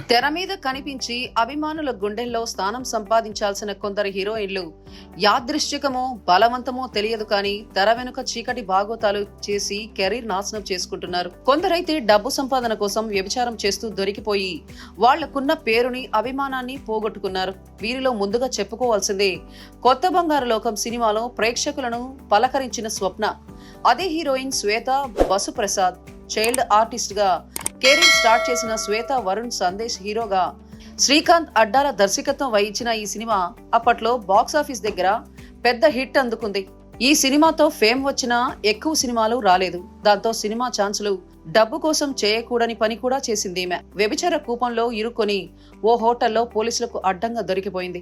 తెర మీద కనిపించి అభిమానుల గుండెల్లో స్థానం సంపాదించాల్సిన కొందరు హీరోయిన్లు యాదృశ్చికమో బలవంతమో తెలియదు కానీ తెర వెనుక చీకటి బాగోతాలు చేసి కెరీర్ నాశనం చేసుకుంటున్నారు. కొందరైతే డబ్బు సంపాదన కోసం వ్యభిచారం చేస్తూ దొరికిపోయి వాళ్లకున్న పేరుని అభిమానాన్ని పోగొట్టుకున్నారు. వీరిలో ముందుగా చెప్పుకోవాల్సిందే కొత్త బంగారు లోకం సినిమాలో ప్రేక్షకులను పలకరించిన స్వప్న. అదే హీరోయిన్ శ్వేత బసుప్రసాద్. చైల్డ్ ఆర్టిస్ట్ గా కెరీర్ స్టార్ట్ చేసిన శ్వేత వరుణ్ సందేశ్ హీరోగా శ్రీకాంత్ అడ్డాల దర్శకత్వం వహించిన ఈ సినిమా అప్పట్లో బాక్సాఫీస్ దగ్గర పెద్ద హిట్ అందుకుంది. ఈ సినిమాతో ఫేమ్ వచ్చినా ఎక్కువ సినిమాలు రాలేదు. దాంతో సినిమా ఛాన్సులు డబ్బు కోసం చేయకూడని పని కూడా చేసింది ఈమె. వ్యభిచార కూపంలో ఇరుక్కొని ఓ హోటల్లో పోలీసులకు అడ్డంగా దొరికిపోయింది.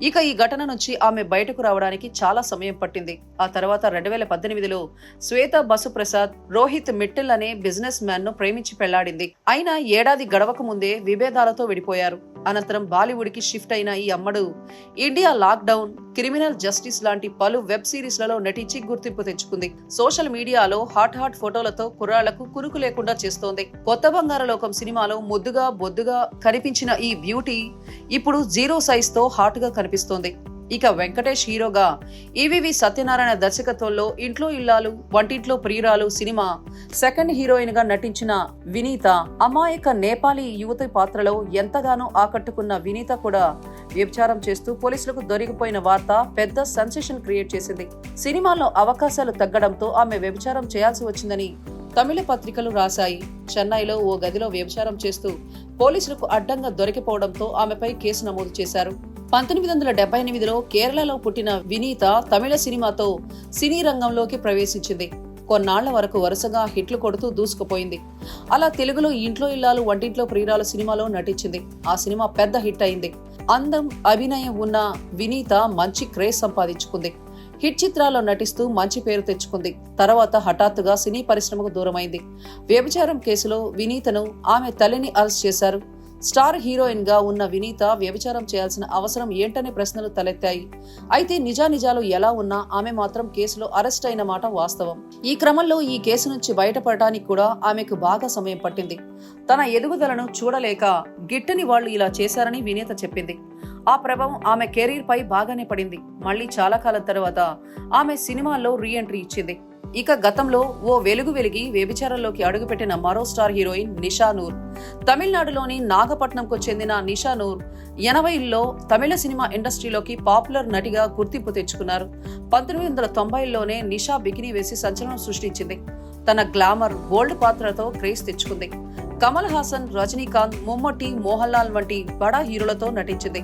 ఇక ఈ ఘటన నుంచి ఆమె బయటకు రావడానికి చాలా సమయం పట్టింది. ఆ తర్వాత 2018లో శ్వేత బసుప్రసాద్ రోహిత్ మిట్టల్ అనే బిజినెస్ మ్యాన్ ను ప్రేమించి పెళ్లాడింది. అయినా ఏడాది గడవక ముందే విభేదాలతో విడిపోయారు. అనంతరం బాలీవుడ్ కి షిఫ్ట్ అయిన ఈ అమ్మడు ఇండియా లాక్డౌన్, క్రిమినల్ జస్టిస్ లాంటి పలు వెబ్ సిరీస్లలో నటించి గుర్తింపు తెచ్చుకుంది. సోషల్ మీడియాలో హాట్ ఫోటోలతో కుర్రాళ్లకు కురుకు లేకుండా చేస్తోంది. కొత్త బంగారు లోకం సినిమాలో ముద్దుగా బొద్దుగా కనిపించిన ఈ బ్యూటీ ఇప్పుడు జీరో సైజ్ తో హాట్ గా కనిపిస్తోంది. ఇక వెంకటేష్ హీరోగా ఈవీవి సత్యనారాయణ దర్శకత్వంలో ఇంట్లో ఇల్లాలు వంటింట్లో ప్రియురాలు సినిమా సెకండ్ హీరోయిన్ గా నటించిన వినీత అమాయక నేపాలీ యువతి పాత్రలో ఎంతగానో ఆకట్టుకున్న వినీత కూడా వ్యభిచారం చేస్తూ పోలీసులకు దొరికిపోయిన వార్త పెద్ద సెన్సేషన్ క్రియేట్ చేసింది. సినిమాల్లో అవకాశాలు తగ్గడంతో ఆమె వ్యభిచారం చేయాల్సి వచ్చిందని తమిళ పత్రికలు రాశాయి. చెన్నైలో ఓ గదిలో వ్యభిచారం చేస్తూ పోలీసులకు అడ్డంగా దొరికిపోవడంతో ఆమెపై కేసు నమోదు చేశారు. 1978లో కేరళలో పుట్టిన వినీత తమిళ సినిమాతో సినీ రంగంలోకి ప్రవేశించింది. కొన్నాళ్ల వరకు వరుసగా హిట్లు కొడుతూ దూసుకుపోయింది. అలా తెలుగులో ఇంట్లో ఇల్లాలు వంటింట్లో ప్రియురాలు సినిమాలో నటించింది. ఆ సినిమా పెద్ద హిట్ అయింది. అందం, అభినయం ఉన్న వినీత మంచి క్రేజ్ సంపాదించుకుంది. హిట్ చిత్రాల్లో నటిస్తూ మంచి పేరు తెచ్చుకుంది. తర్వాత హఠాత్తుగా సినీ పరిశ్రమకు దూరమైంది. వ్యభిచారం కేసులో వినీతను ఆమె తల్లిని అరెస్ట్ చేశారు. స్టార్ హీరోయిన్ గా ఉన్న వినీత వ్యభిచారం చేయాల్సిన అవసరం ఏంటనే ప్రశ్నలు తలెత్తాయి. అయితే నిజానిజాలు ఎలా ఉన్నా ఆమె మాత్రం కేసులో అరెస్ట్ అయిన మాట వాస్తవం. ఈ క్రమంలో ఈ కేసు నుంచి బయటపడటానికి కూడా ఆమెకు బాగా సమయం పట్టింది. తన ఎదుగుదలను చూడలేక గిట్టని వాళ్లు ఇలా చేశారని వినీత చెప్పింది. ఆ ప్రభావం ఆమె కెరీర్ పై బాగానే పడింది. మళ్లీ చాలా కాలం తర్వాత ఆమె సినిమాల్లో రీ ఎంట్రీ ఇచ్చింది. ఇక గతంలో ఓ వెలుగు వెలిగి వ్యభిచారంలోకి అడుగుపెట్టిన మరో స్టార్ హీరోయిన్ నిషా నూర్. తమిళనాడులోని నాగపట్నంకు చెందిన నిషా నూర్ 80ల్లో తమిళ సినిమా ఇండస్ట్రీలోకి పాపులర్ నటిగా గుర్తింపు తెచ్చుకున్నారు. 1990లోనే నిషా బికినీ వేసి సంచలనం సృష్టించింది. తన గ్లామర్, బోల్డ్ పాత్రలతో క్రేజ్ తెచ్చుకుంది. కమల్ హాసన్, రజనీకాంత్, మమ్ముట్టి, మోహన్ లాల్ వంటి బడా హీరోలతో నటించింది.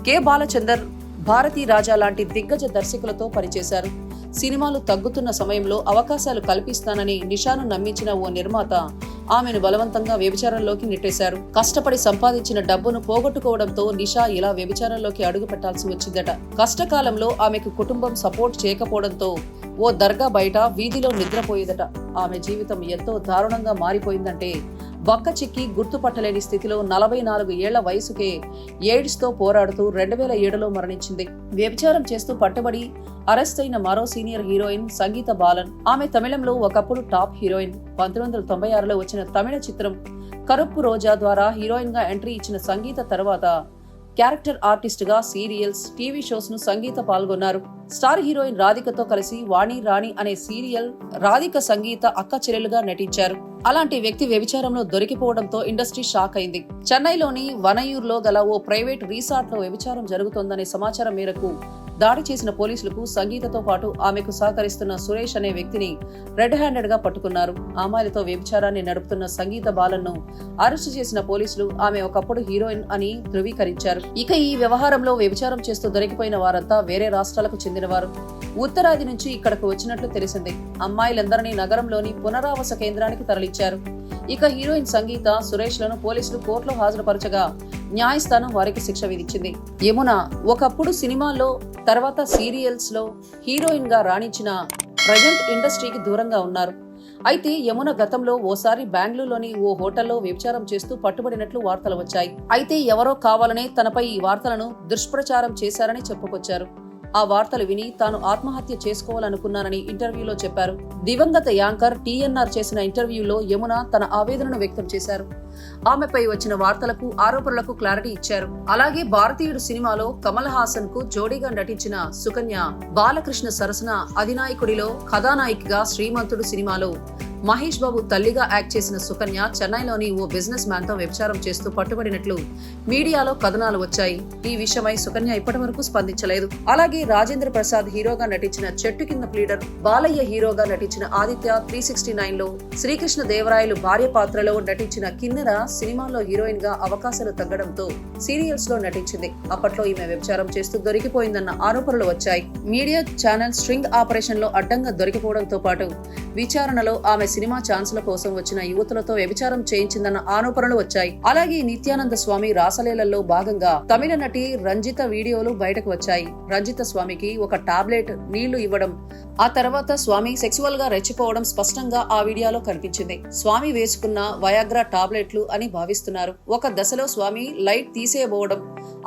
కె బాలచందర్, భారతీ రాజా లాంటి దిగ్గజ దర్శకులతో పనిచేశారు. సినిమాలు తగ్గుతున్న సమయంలో అవకాశాలు కల్పిస్తానని నిషాను నమ్మించిన ఓ నిర్మాత ఆమెను బలవంతంగా వ్యభిచారంలోకి నెట్టేశారు. కష్టపడి సంపాదించిన డబ్బును పోగొట్టుకోవడంతో నిషా ఇలా వ్యభిచారంలోకి అడుగు పెట్టాల్సి వచ్చిందట. కష్టకాలంలో ఆమెకు కుటుంబం సపోర్ట్ చేయకపోవడంతో ఓ దర్గా బయట వీధిలో నిద్రపోయేదట. ఆమె జీవితం ఎంతో దారుణంగా మారిపోయిందంటే బక్క చిక్కి గుర్తుపట్టలేని స్థితిలో 44 ఏళ్ల వయసుకే ఎయిడ్స్ తో పోరాడుతూ 2007లో మరణించింది. వ్యభిచారం చేస్తూ పట్టుబడి అరెస్ట్ అయిన మరో సీనియర్ హీరోయిన్ సంగీత బాలన్. ఆమె తమిళంలో ఒకప్పుడు టాప్ హీరోయిన్. 1996లో వచ్చిన తమిళ చిత్రం కరుప్పు రోజా ద్వారా హీరోయిన్ గా ఎంట్రీ ఇచ్చిన సంగీత తర్వాత క్యారెక్టర్ ఆర్టిస్ట్ గా సీరియల్స్, టీవీ షోస్ ను సంగీత పాల్గొన్నారు. స్టార్ హీరోయిన్ రాధికతో కలిసి వాణి రాణి అనే సీరియల్ రాధిక సంగీత అక్క చెల్లెలుగా నటించారు. అలాంటి వ్యక్తి వ్యభిచారంలో దొరికిపోవడంతో ఇండస్ట్రీ షాక్ అయింది. చెన్నైలోని వనయూర్లో గల ఓ ప్రైవేట్ రిసార్ట్ లో వ్యభిచారం జరుగుతోందనే సమాచారం మేరకు దాడి చేసిన పోలీసులకు సంగీతతో పాటు ఆమెకు సహకరిస్తున్న సురేష్ అనే వ్యక్తిని రెడ్ హ్యాండెడ్ గా పట్టుకున్నారు. అమ్మాయిలతో వ్యభిచారాన్ని నడుపుతున్న సంగీత బాలన్ను అరెస్టు చేసిన పోలీసులు ఆమె ఒకప్పుడు హీరోయిన్ అని ధృవీకరించారు. ఇక ఈ వ్యవహారంలో వ్యభిచారం చేస్తూ దొరికిపోయిన వారంతా వేరే రాష్ట్రాలకు చెందినవారు. ఉత్తరాది నుంచి ఇక్కడకు వచ్చినట్లు తెలిసింది. అమ్మాయిలందరినీ నగరంలోని పునరావాస కేంద్రానికి తరలించారు. ఇక హీరోయిన్ సంగీత, సురేష్ లను పోలీసులు కోర్టులో హాజరుపరచగా న్యాయస్థానం వారికి శిక్ష విధించింది. యమున ఒకప్పుడు సినిమాల్లో, తర్వాత సీరియల్స్ లో హీరోయిన్ గా రాణించిన ప్రజెంట్ ఇండస్ట్రీకి దూరంగా ఉన్నారు. అయితే యమున గతంలో ఓసారి బెంగళూరులోని ఓ హోటల్లో వ్యభిచారం చేస్తూ పట్టుబడినట్లు వార్తలు వచ్చాయి. అయితే ఎవరో కావాలనే తనపై ఈ వార్తలను దుష్ప్రచారం చేశారని చెప్పుకొచ్చారు. ఆ వార్తలు విని తాను ఆత్మహత్య చేసుకోవాలనుకున్నానని ఇంటర్వ్యూలో చెప్పారు. దివంగత యాంకర్ టీఎన్ఆర్ చేసిన ఇంటర్వ్యూలో యమున తన ఆవేదనను వ్యక్తం చేశారు. ఆమెపై వచ్చిన వార్తలకు, ఆరోపణలకు క్లారిటీ ఇచ్చారు. అలాగే భారతీయుడు సినిమాలో కమల్ హాసన్ కు జోడీగా నటించిన సుకన్య, బాలకృష్ణ సరసన అధినాయకుడిలో కథానాయికగా శ్రీమంతుడు సినిమాలో మహేష్ బాబు తల్లిగా యాక్ట్ చేసిన సుకన్య చెన్నైలోని ఓ బిజినెస్ మ్యాన్ తో వ్యభిచారం చేస్తూ పట్టుబడినట్లు మీడియాలో కథనాలు వచ్చాయి. ఈ విషయమై సుకన్య ఇప్పటి వరకు స్పందించలేదు. అలాగే రాజేంద్ర ప్రసాద్ హీరోగా నటించిన చెట్టు కింద ప్లీడర్, బాలయ్య హీరోగా నటించిన ఆదిత్య 369 లో, శ్రీకృష్ణ దేవరాయలు భార్య పాత్రలో నటించిన కిన్నెర సినిమాల్లో హీరోయిన్ గా అవకాశాలు తగ్గడంతో సీరియల్స్ లో నటించింది. అప్పట్లో ఈమె వ్యభిచారం చేస్తూ దొరికిపోయిందన్న ఆరోపణలు వచ్చాయి. మీడియా ఛానల్ స్ట్రింగ్ ఆపరేషన్ లో అడ్డంగా దొరికిపోవడంతో పాటు విచారణలో ఆమె సినిమా ఛాన్సుల కోసం వచ్చిన యువతులతో వ్యభిచారం చేయించిందన్న ఆరోపణలు వచ్చాయి. అలాగే నిత్యానంద స్వామి రాసలీలలో భాగంగా తమిళ నటి రంజిత వీడియోలు బయటకు వచ్చాయి. రంజిత స్వామికి ఒక టాబ్లెట్ నీళ్లు ఇవ్వడం, ఆ తర్వాత స్వామి సెక్సువల్ గా రెచ్చిపోవడం స్పష్టంగా ఆ వీడియోలో కనిపించింది. స్వామి వేసుకున్న వయాగ్రా టాబ్లెట్లు అని భావిస్తున్నారు. ఒక దశలో స్వామి లైట్ తీసేయబోవడం,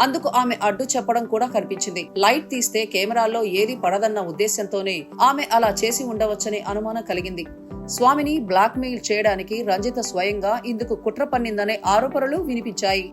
అందుకు ఆమె అడ్డు చెప్పడం కూడా కనిపించింది. లైట్ తీస్తే కెమెరాల్లో ఏది పడదన్న ఉద్దేశంతోనే ఆమె అలా చేసి ఉండవచ్చనే అనుమానం కలిగింది. స్వామిని బ్లాక్ మెయిల్ చేయడానికి రంజిత స్వయంగా ఇందుకు కుట్ర పన్నిందనే ఆరోపణలు వినిపించాయి.